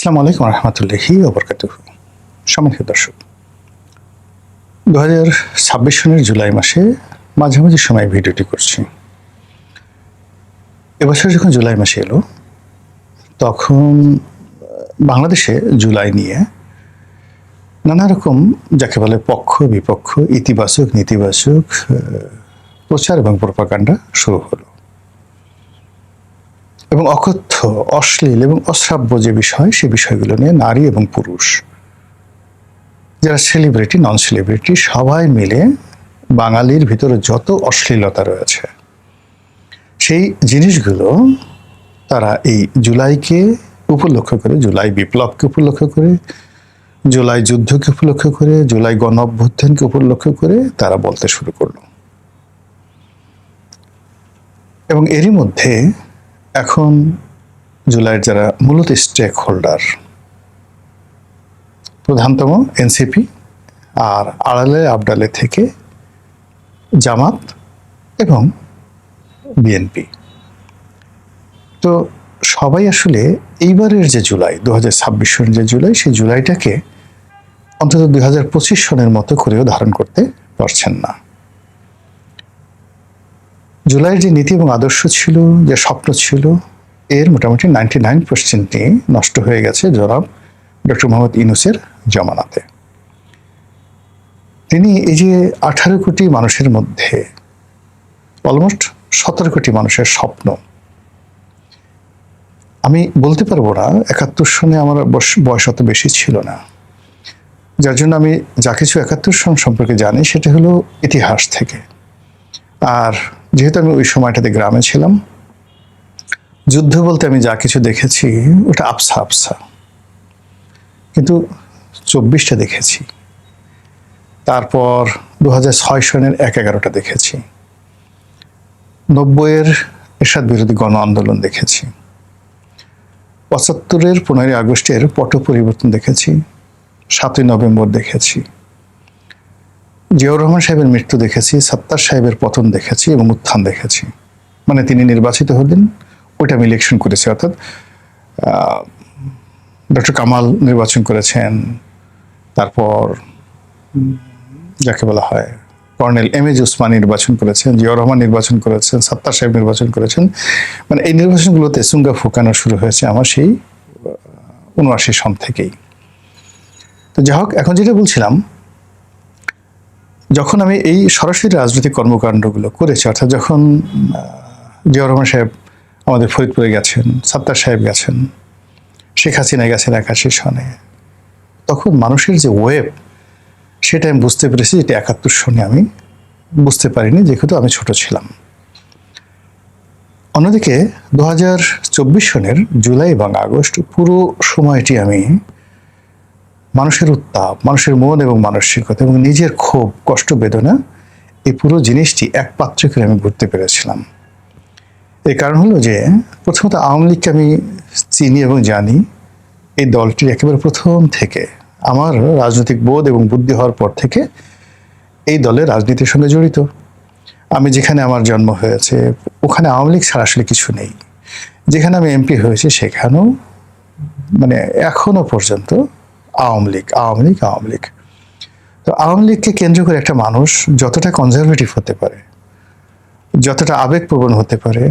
আসসালামু আলাইকুম রহমতুল্লাহি ওবরকাতুহু। সম্মানিত দর্শক, 2026 সনের জুলাই মাসে মাঝামাঝি সময় ভিডিওটি করছি। এবছর যখন জুলাই মাসে এলো তখন বাংলাদেশে জুলাই নিয়ে নানা রকম যাকে বলে পক্ষ বিপক্ষ, ইতিবাচক নেতিবাচক প্রচার এবং প্রপাগান্ডা শুরু হলো এবং অকথ্য, অশ্লীল এবং অশ্রাব্য যে বিষয়, সে বিষয়গুলো নিয়ে নারী এবং পুরুষ, যারা সেলিব্রিটি নন সেলিব্রিটি, সবাই মিলে বাঙালির ভিতরে যত অশ্লীলতা রয়েছে সেই জিনিসগুলো তারা এই জুলাইকে উপলক্ষ করে, জুলাই বিপ্লবকে উপলক্ষ করে, জুলাই যুদ্ধকে উপলক্ষ করে, জুলাই গণ অভ্যুত্থানকে উপলক্ষ করে তারা বলতে শুরু করলো। এবং এরই মধ্যে এখন জুলাইয়ের যারা মূলত স্টেক হোল্ডার, প্রধানতম এনসিপি, আর আড়ালে আবডালে থেকে জামাত এবং বিএনপি, তো সবাই আসলে এইবারের যে জুলাই, 2026 সনের যে জুলাই, সেই জুলাইটাকে অন্তত 2025 সনের মতো করেও ধারণ করতে পারছেন না। জুলাইয়ের যে নীতি এবং আদর্শ ছিল, যে স্বপ্ন ছিল, এর মোটামুটি 99% নষ্ট হয়ে গেছে জনাব ডক্টর মোহাম্মদ ইউনূসের জমানাতে। তিনি এই যে 18 কোটি মানুষের মধ্যে অলমোস্ট 17 কোটি মানুষের স্বপ্ন, আমি বলতে পারবো না 71 সনে আমার বয়স অত বেশি ছিল না, যার জন্য আমি যা কিছু 71 সন সম্পর্কে জানি সেটা হলো ইতিহাস থেকে। আর যেহেতু আমি ওই সময়টাতে গ্রামে ছিলাম, যুদ্ধ বলতে আমি যা কিছু দেখেছি ওটা আবছা আবছা, কিন্তু 24টা দেখেছি, তারপর 2006 সনের 1/11টা দেখেছি, 90-এর এরশাদ বিরোধী গণ আন্দোলন দেখেছি, 75-এর 15ই আগস্টের পট পরিবর্তন দেখেছি, 7ই নভেম্বর দেখেছি, জিয়াউর রহমান সাহেবের মৃত্যু দেখেছি, সাত্তার সাহেবের পতন দেখেছি এবং উত্থান দেখেছি। মানে তিনি নির্বাচিত হলেন, ওইটা আমি ইলেকশন করেছি, অর্থাৎ ডক্টর কামাল নির্বাচন করেছেন, তারপর যাকে বলা হয় কর্নেল এম.এ. ওসমানী নির্বাচন করেছেন, জিয়াউর রহমান নির্বাচন করেছেন, সাত্তার সাহেব নির্বাচন করেছেন। মানে এই নির্বাচনগুলোতে সুঙ্গা ফুকানো শুরু হয়েছে আমার সেই 79 সন থেকেই। তো যাই হোক, এখন যেটা বলছিলাম, যখন আমি এই সরাসরি রাজনৈতিক কর্মকাণ্ডগুলো করেছি, অর্থাৎ যখন জিয়াউর রহমান সাহেব আমাদের ফরিদপুরে গেছেন, সাত্তার সাহেব গেছেন, শেখ হাসিনা গেছেন 81 সনে, তখন মানুষের যে ওয়েব, সেটা আমি বুঝতে পেরেছি, যেটা 71 সনে আমি বুঝতে পারিনি, যেহেতু আমি ছোট ছিলাম। অন্যদিকে 2024 সনের জুলাই এবং আগস্ট পুরো সময়টি আমি মানুষের উত্তাপ, মানুষের মন এবং মানসিকতা এবং নিজের ক্ষোভ, কষ্ট, বেদনা, এই পুরো জিনিসটি এক পাত্রে করে আমি ঘুরতে পেরেছিলাম। এই কারণ হলো যে, প্রথমত আওয়ামী লীগকে আমি চিনি এবং জানি, এই দলটির একেবারে প্রথম থেকে, আমার রাজনৈতিক বোধ এবং বুদ্ধি হওয়ার পর থেকে এই দলের রাজনীতির সঙ্গে জড়িত। আমি যেখানে আমার জন্ম হয়েছে ওখানে আওয়ামী লীগ ছাড়া আসলে কিছু নেই। যেখানে আমি এমপি হয়েছি সেখানেও মানে এখনো পর্যন্ত আওয়ামী লীগ, আওয়ামী লীগ, আওয়ামী লীগ। তো আওয়ামী লীগকে কেন্দ্র করে একটা মানুষ যতটা কনজারভেটিভ হতে পারে, যতটা আবেগপ্রবণ হতে পারে,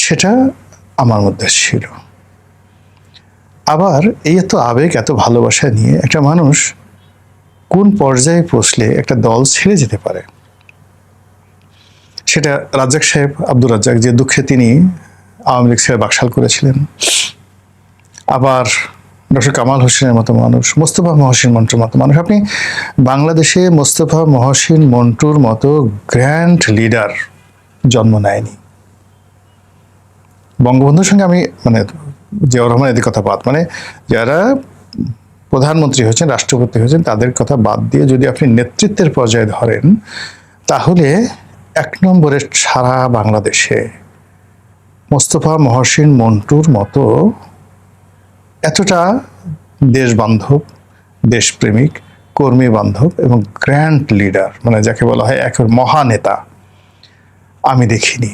সেটা আমার মধ্যে ছিল। আবার এই এত আবেগ, এত ভালোবাসা নিয়ে একটা মানুষ কোন পর্যায়ে পৌঁছলে একটা দল ছেড়ে যেতে পারে, সেটা রাজ্জাক সাহেব, আব্দুর রাজ্জাক, যে দুঃখে তিনি আওয়ামী লীগ ছেড়ে বাকশাল করেছিলেন। আবার ডক্টর কামাল হোসেনের মতো মানুষ, মোস্তফা মহসিন মন্টুর মতো মানুষ। আপনি বাংলাদেশে মোস্তফা মহসিন মন্টুর মতো গ্র্যান্ড লিডার জন্ম নেয়নি। বঙ্গবন্ধুর সঙ্গে আমি মানে জিয়াউর রহমান এদের কথা বাদ, মানে যারা প্রধানমন্ত্রী হয়েছেন, রাষ্ট্রপতি হয়েছেন, তাদের কথা বাদ দিয়ে যদি আপনি নেতৃত্বের পর্যায়ে ধরেন, তাহলে 1 নম্বরে সারা বাংলাদেশে মোস্তফা মহসিন মন্টুর মতো এতটা দেশবান্ধব, দেশপ্রেমিক, কর্মী বান্ধব এবং গ্র্যান্ড লিডার, মানে যাকে বলা হয় একেবারে মহানেতা, আমি দেখিনি।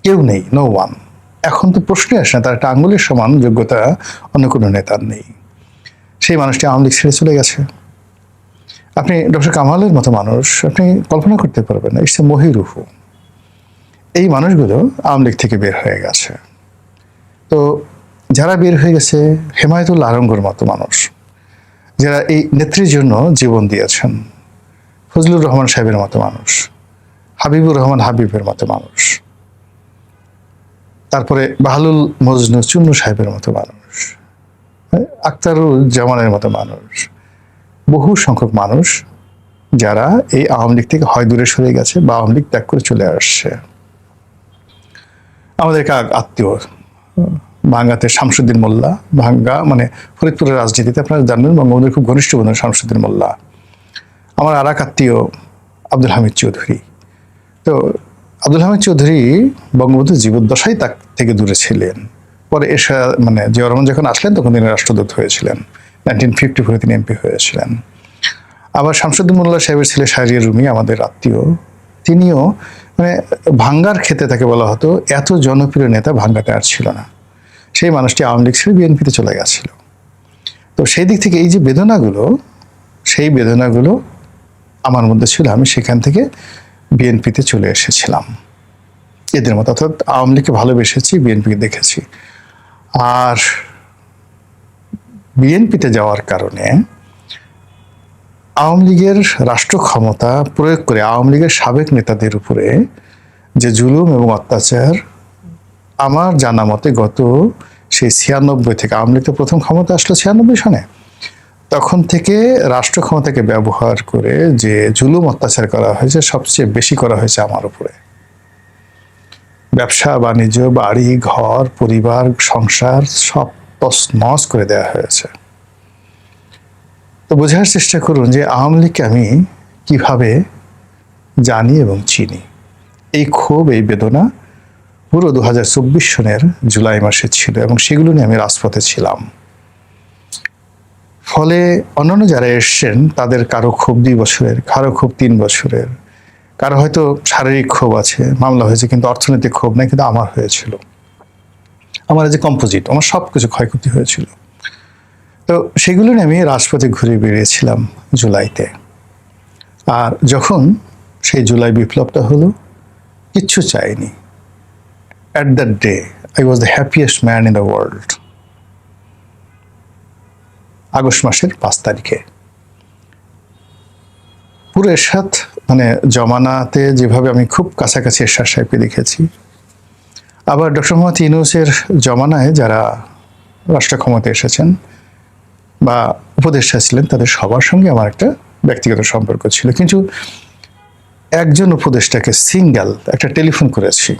কেউ নেই, নো ওয়ান। এখন তো প্রশ্নই আসে না, তার একটা আঙ্গুলের সমান যোগ্যতা অন্য কোনো নেতার নেই। সেই মানুষটি আওয়ামী লীগ ছেড়ে চলে গেছে। আপনি ডক্টর কামালের মতো মানুষ আপনি কল্পনা করতে পারবেন না, ইটস এ মহিরুহু। এই মানুষগুলো আওয়ামী লীগ থেকে বের হয়ে গেছে। তো যারা বের হয়ে গেছে, হেমায়েতুল্লাহ আলমগীর মতো মানুষ যারা এই নেত্রীর জন্য জীবন দিয়েছেন, ফজলুর রহমান সাহেবের মতো মানুষ, হাবিবুর রহমান হাবিবের মতো মানুষ, তারপরে বাহলুল মজনু চুন্নু সাহেবের মতো মানুষ, আক্তারুল জামানের মতো মানুষ, বহু সংখ্যক মানুষ যারা এই আওয়ামী লীগ থেকে হয় দূরে সরে গেছে বা আওয়ামী লীগ ত্যাগ করে চলে আসছে। আমাদের এক আত্মীয় ভাঙ্গাতে শামসুদ্দিন মোল্লা, ভাঙ্গা মানে ফরিদপুরের রাজনীতিতে আপনারা জানবেন বঙ্গবন্ধুর খুব ঘনিষ্ঠ বন্ধু শামসুদ্দিন মোল্লা। আমার আর এক আত্মীয় আব্দুল হামিদ চৌধুরী। তো আব্দুল হামিদ চৌধুরী বঙ্গবন্ধুর জীবদ্দশায় তার থেকে দূরে ছিলেন। পরে এসে মানে জিয়াউর রহমান যখন আসলেন তখন তিনি রাষ্ট্রদূত হয়েছিলেন, 1954 তিনি এমপি হয়েছিলেন। আবার শামসুদ্দিন মোল্লা সাহেবের ছেলে শাহরিয়ার রুমি আমাদের আত্মীয়, তিনিও মানে ভাঙ্গার ক্ষেত্রে তাকে বলা হতো এত জনপ্রিয় নেতা ভাঙ্গাতে আর ছিল না। সেই মানুষটি আওয়ামী লীগ ছেড়ে বিএনপিতে চলে গেছিল। তো সেই দিক থেকে এই যে বেদনাগুলো, সেই বেদনাগুলো আমার মধ্যে ছিল। আমি সেখান থেকে বিএনপিতে চলে এসেছিলাম এদের মতো, অর্থাৎ আওয়ামী লীগকে ভালোবেসেছি, বিএনপিকে দেখেছি। আর বিএনপিতে যাওয়ার কারণে আওয়ামী লীগের রাষ্ট্র ক্ষমতা প্রয়োগ করে আওয়ামী লীগের সাবেক নেতাদের উপরে যে জুলুম এবং অত্যাচার, আমার জানা মতে গত সেই 96 থেকে, আওয়ামী লীগ তো প্রথম ক্ষমতা আসলো 96 সনে, তখন থেকে রাষ্ট্র ক্ষমতাকে ব্যবহার করে যে জুলুম অত্যাচার করা হয়েছে সবচেয়ে বেশি করা হয়েছে আমার উপরে। ব্যবসা বাণিজ্য, বাড়ি ঘর, পরিবার, সংসার সব তছনছ করে দেওয়া হয়েছে। তো বোঝার চেষ্টা করুন যে আওয়ামী লীগকে আমি কিভাবে জানি এবং চিনি। এই ক্ষোভ, এই বেদনা পুরো 2024 সনের জুলাই মাসে ছিল এবং সেগুলো নিয়ে আমি রাজপথে ছিলাম। ফলে অন্যান্য যারা এসছেন তাদের কারো ক্ষোভ 2 বছরের, কারো ক্ষোভ 3 বছরের, কারো হয়তো শারীরিক ক্ষোভ আছে, মামলা হয়েছে, কিন্তু অর্থনৈতিক ক্ষোভ নাই, কিন্তু আমার হয়েছিল। আমার যে কম্পোজিট, আমার সব কিছু ক্ষয়ক্ষতি হয়েছিল। তো সেগুলো নিয়ে আমি রাজপথে ঘুরে বেরিয়েছিলাম জুলাইতে। আর যখন সেই জুলাই বিপ্লবটা হলো, কিচ্ছু চাইনি। At that day I was the happiest man in the world. August মাসের 5 তারিখে পুরো এরশাদ মানে জমানাতে যেভাবে আমি খুব কাছাকাছি এরশাদ সাহেবকে দেখেছি, আবার ডক্টর মোহাম্মদ ইউনূসের জমানায় যারা রাষ্ট্র ক্ষমতায় এসেছেন বা উপদেষ্টা ছিলেন তাদের সবার সঙ্গে আমার একটা ব্যক্তিগত সম্পর্ক ছিল। কিন্তু একজন উপদেষ্টাকে সিঙ্গেল একটা টেলিফোন করেছি,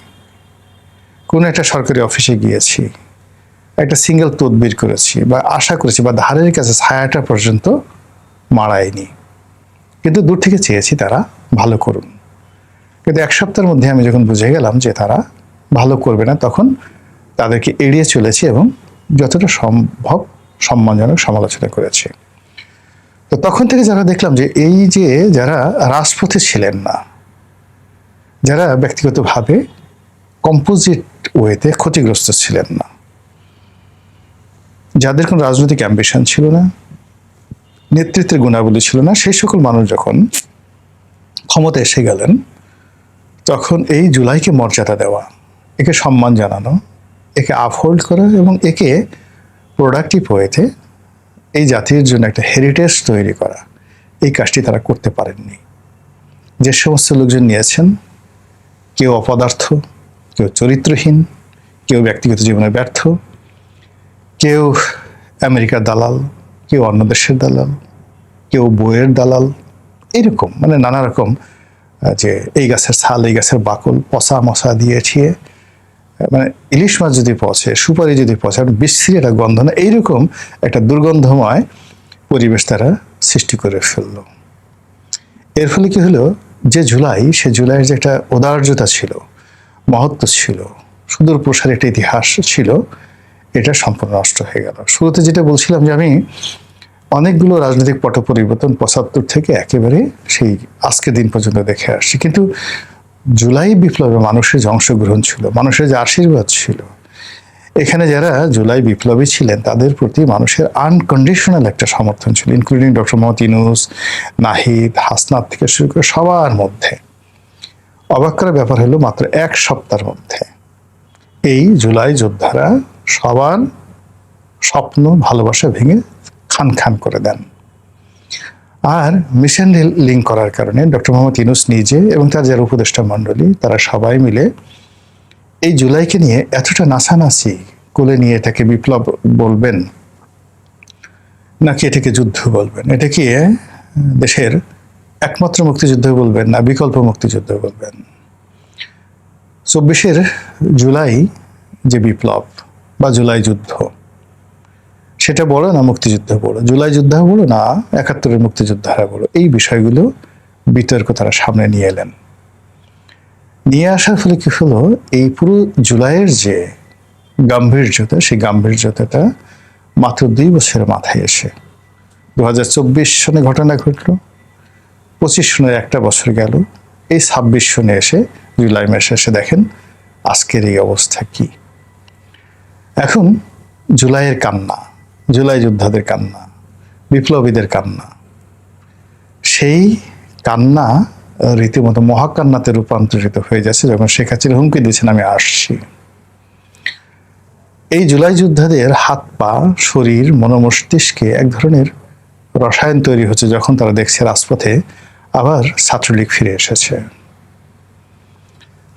কোনো একটা সরকারি অফিসে গিয়েছি, একটা সিঙ্গেল তদবির করেছি বা আশা করেছি বা ধারের কাছে ছায়াটা পর্যন্ত মারায়নি, কিন্তু দূর থেকে চেয়েছি তারা ভালো করুন। কিন্তু 1 সপ্তাহের মধ্যে আমি যখন বুঝে গেলাম যে তারা ভালো করবে না, তখন তাদেরকে এড়িয়ে চলেছি এবং যতটা সম্ভব সম্মানজনক সমালোচনা করেছি। তো তখন থেকে যারা দেখলাম যে এই যে যারা রাজপথে ছিলেন না, যারা ব্যক্তিগতভাবে কম্পোজিট ওয়েতে ক্ষতিগ্রস্ত ছিলেন না, যাদের কোনো রাজনৈতিক অ্যাম্বিশন ছিল না, নেতৃত্বের গুণাবলী ছিল না, সেই সকল মানুষ যখন ক্ষমতা এসে গেলেন, তখন এই জুলাইকে মর্যাদা দেওয়া, একে সম্মান জানানো, একে আপহোল্ড করা এবং একে প্রোডাক্টিভ ওয়েতে এই জাতির জন্য একটা হেরিটেজ তৈরি করা, এই কাজটি তারা করতে পারেননি। যে সমস্ত লোকজন নিয়েছেন, কেউ অপদার্থ, কেউ চরিত্রহীন, কেউ ব্যক্তিগত জীবনে ব্যর্থ, কেউ আমেরিকার দালাল, কেউ অন্য দেশের দালাল, কেউ বইয়ের দালাল, এরকম মানে নানা রকম, যে এই গাছের ছাল, এই গাছের বাকল পচা মশা দিয়েছিয়ে, মানে ইলিশ মাছ যদি পচে, সুপারি যদি পচে, বিশ্রী একটা গন্ধ না, এইরকম একটা দুর্গন্ধময় পরিবেশ তারা সৃষ্টি করে ফেললো। এর ফলে কি হলো, যে জুলাই, সে জুলাইয়ের যে একটা ঔদার্যতা ছিল, মহত্ব ছিল, সুদূর প্রসারী একটা ইতিহাস ছিল, এটা সম্পূর্ণ নষ্ট হয়ে গেল। শুরুতে যেটা বলছিলাম যে আমি অনেকগুলো রাজনৈতিক পট পরিবর্তন 75 থেকে একেবারে সেই আজকের দিন পর্যন্ত দেখে আসছি, কিন্তু জুলাই বিপ্লবে মানুষের যে অংশগ্রহণ ছিল, মানুষের যে আশীর্বাদ ছিল, এখানে যারা জুলাই বিপ্লবী ছিলেন তাদের প্রতি মানুষের আনকন্ডিশনাল একটা সমর্থন ছিল, ইনক্লুডিং ডক্টর মোহাম্মদ ইউনূস, নাহিদ, হাসনাত থেকে শুরু করে সবার মধ্যে। অবাক করার ব্যাপার হলো মাত্র এক সপ্তাহের মধ্যে এই জুলাই যোদ্ধারা সবার স্বপ্ন ভালোবাসা ভেঙে খান খান করে দেন। আর মিশন লিঙ্ক করার কারণে ডক্টর মোহাম্মদ ইউনূস নিজে এবং তার যারা উপদেষ্টা মণ্ডলী তারা সবাই মিলে এই জুলাইকে নিয়ে এতটা নাচানাচি কোলে নিয়ে এটাকে বিপ্লব বলবেন নাকি এটাকে যুদ্ধ বলবেন, এটাকে দেশের একমাত্র মুক্তিযুদ্ধ বলবেন না বিকল্প মুক্তিযুদ্ধ বলবেন। 24 জুলাই যে বিপ্লব বা জুলাই যুদ্ধ সেটা বড় না মুক্তিযুদ্ধ বড়, জুলাই যোদ্ধা বড় না 71 মুক্তিযোদ্ধারা বড়, এই বিষয়গুলো বিতর্ক তারা সামনে নিয়ে এলেন। নিয়ে আসার ফলে কি হলো, এই পুরো জুলাইয়ের যে গাম্ভীর্যতা সেই গাম্ভীর্যতাটা মাত্র 2 বছরের মাথায় এসে 2024 সনে ঘটনা ঘটল, 25 সনের একটা বছর গেল, এই 26 সনে এসে জুলাই মাসে এসে দেখেন আজকের এই অবস্থা কি। এখন জুলাইয়ের কান্না, জুলাই যোদ্ধাদের কান্না, বিপ্লবীদের কান্না, সেই কান্না রীতিমতো মহাকান্নাতে রূপান্তরিত হয়ে যাচ্ছে যখন শেখ হাসিনা হুমকি দিয়েছেন আমি আসছি। এই জুলাই যোদ্ধাদের হাত পা শরীর মনোমস্তিষ্কে এক ধরনের রসায়ন তৈরি হচ্ছে যখন তারা দেখছে রাজপথে আবার ছাত্রলীগ ফিরে এসেছে।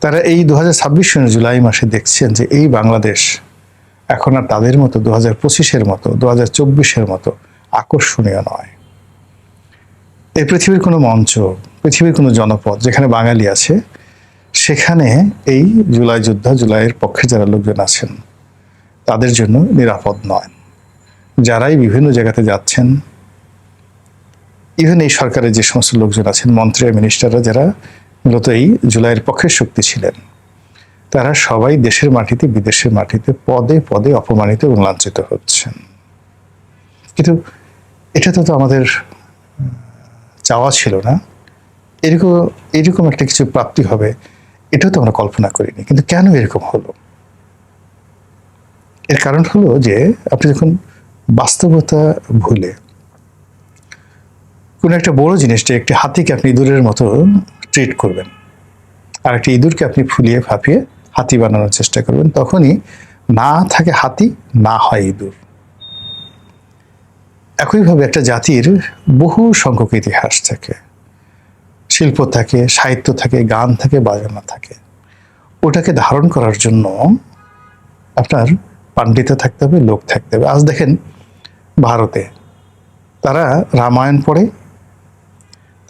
তারা এই 2026 সনের জুলাই মাসে দেখছেন যে এই বাংলাদেশ এখন আর তাদের মতো 2025-এর মতো 2024-এর মতো আকর্ষণীয় নয়। এই পৃথিবীর কোনো মঞ্চ, পৃথিবীর কোনো জনপদ যেখানে বাঙালি আছে সেখানে এই জুলাই যোদ্ধা, জুলাইয়ের পক্ষে যারা লোকজন আছেন তাদের জন্য নিরাপদ নয়। যারাই বিভিন্ন জায়গাতে যাচ্ছেন, ইভেন এই সরকারের যে সমস্ত লোকজন আছেন, মন্ত্রী মিনিস্টাররা যারা মূলত এই জুলাইয়ের পক্ষে শক্তি ছিলেন, তারা সবাই দেশের মাটিতে বিদেশের মাটিতে পদে পদে অপমানিত এবং লাঞ্ছিত হচ্ছেন। কিন্তু এটা তো আমাদের চাওয়া ছিল না, এরকম একটা কিছু প্রাপ্তি হবে এটাও তো আমরা কল্পনা করিনি। কিন্তু কেন এরকম হলো? এর কারণ হলো যে আপনি যখন বাস্তবতা ভুলে কোনো একটা বড় জিনিসটা, একটি হাতিকে আপনি ইঁদুরের মতো ট্রিট করবেন আর একটি ইঁদুরকে আপনি ফুলিয়ে ফাঁপিয়ে হাতি বানানোর চেষ্টা করবেন, তখনই না থাকে হাতি, না হয় ইঁদুর। একইভাবে একটা জাতির বহু সংখ্যক ইতিহাস থাকে, শিল্প থাকে, সাহিত্য থাকে, গান থাকে, বাজনা থাকে। ওটাকে ধারণ করার জন্য আপনার পাণ্ডিত্য থাকতে হবে, লোক থাকতে হবে। আজ দেখেন ভারতে তারা রামায়ণ পড়ে,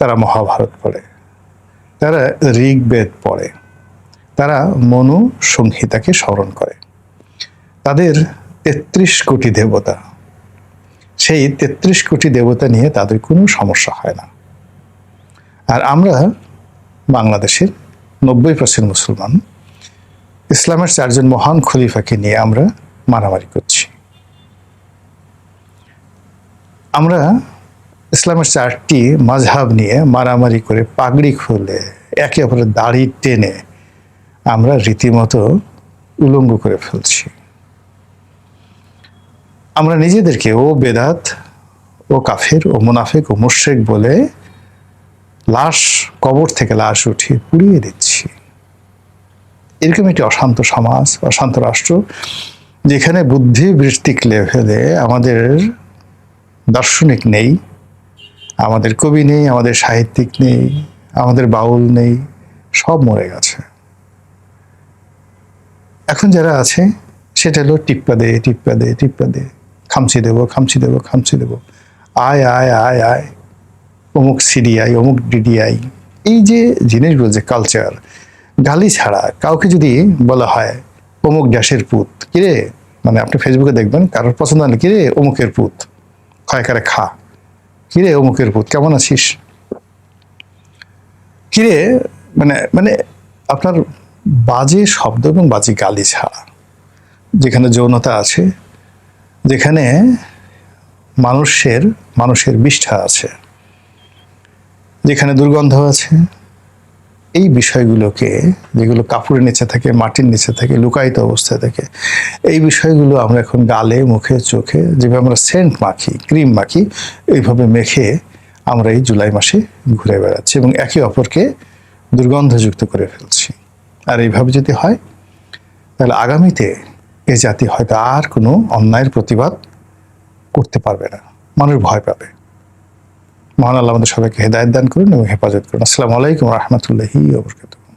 তারা মহাভারত পড়ে, তারা ঋগ্বেদ পড়ে, তারা মনু সংহিতাকে স্মরণ করে। তাদের 33 কোটি দেবতা, সেই 33 কোটি দেবতা নিয়ে তাদের কোনো সমস্যা হয় না। আর আমরা বাংলাদেশের 90% মুসলমান, ইসলামের 4 জন মহান খলিফাকে নিয়ে আমরা মারামারি করছি। আমরা ইসলামের 4টি মাযহাব নিয়ে মারামারি করে পাগড়ি খুলে একে অপরের দাড়ি টেনে আমরা রীতিমতো উলঙ্গ করে ফেলছি। আমরা নিজেদেরকে ও বেদাত, ও কাফের, ও মুনাফিক, ও মুশরিক বলে লাশ, কবর থেকে লাশ উঠিয়ে পুড়িয়ে দিচ্ছি। এরকম একটি অশান্ত সমাজ, অশান্ত রাষ্ট্র, যেখানে বুদ্ধিবৃত্তিক লেভেলে আমাদের দার্শনিক নেই, আমাদের কবি নেই, আমাদের সাহিত্যিক নেই, আমাদের বাউল নেই, সব মরে গেছে। এখন যারা আছে সেটা হলো টিপ্পা দে, টিপ্পা দে, টিপ্পা দে, খামচি দেবো, খামচি দেবো, খামচি দেবো, আয় আয় আয় আয়, অমুক সিডিআই, অমুক ডিডিআই, এই যে জিনিসগুলো, যে কালচার, গালি ছাড়া কাউকে যদি বলা হয় অমুক ড্যাশের পুত, কিরে, মানে আপনি ফেসবুকে দেখবেন কারোর পছন্দ হলে কিরে অমুকের পুত, খয়কারে খা, কিরে অমুকের পুত, কেমন আছিস, কিরে, মানে মানে আপনার বাজে শব্দ এবং বাজে গালি ছাড়া, যেখানে যৌনতা আছে, যেখানে মানুষের বিষ্ঠা আছে, যেখানে দুর্গন্ধ আছে, এই বিষয়গুলোকে, যেগুলো কাপড়ের নিচে থাকে, মাটির নিচে থাকে, লুকায়িত অবস্থায় থাকে, এই বিষয়গুলো আমরা এখন গালে, মুখে, চোখে যেভাবে আমরা সেন্ট মাখি, ক্রিম মাখি, এইভাবে মেখে আমরা এই জুলাই মাসে ঘুরে বেড়াচ্ছি এবং একে অপরকে দুর্গন্ধযুক্ত করে ফেলছি। আর এইভাবে যদি হয় তাহলে আগামীতে এ জাতি হয়তো আর কোনো অন্যায়ের প্রতিবাদ করতে পারবে না, মানুষ ভয় পাবে। মহান আল্লাহ আমাদের সবাইকে হেদায়েত দান করুন এবং হেফাজত করুন। আসসালামু আলাইকুম ওয়া রাহমাতুল্লাহি ওয়া বারাকাতুহু।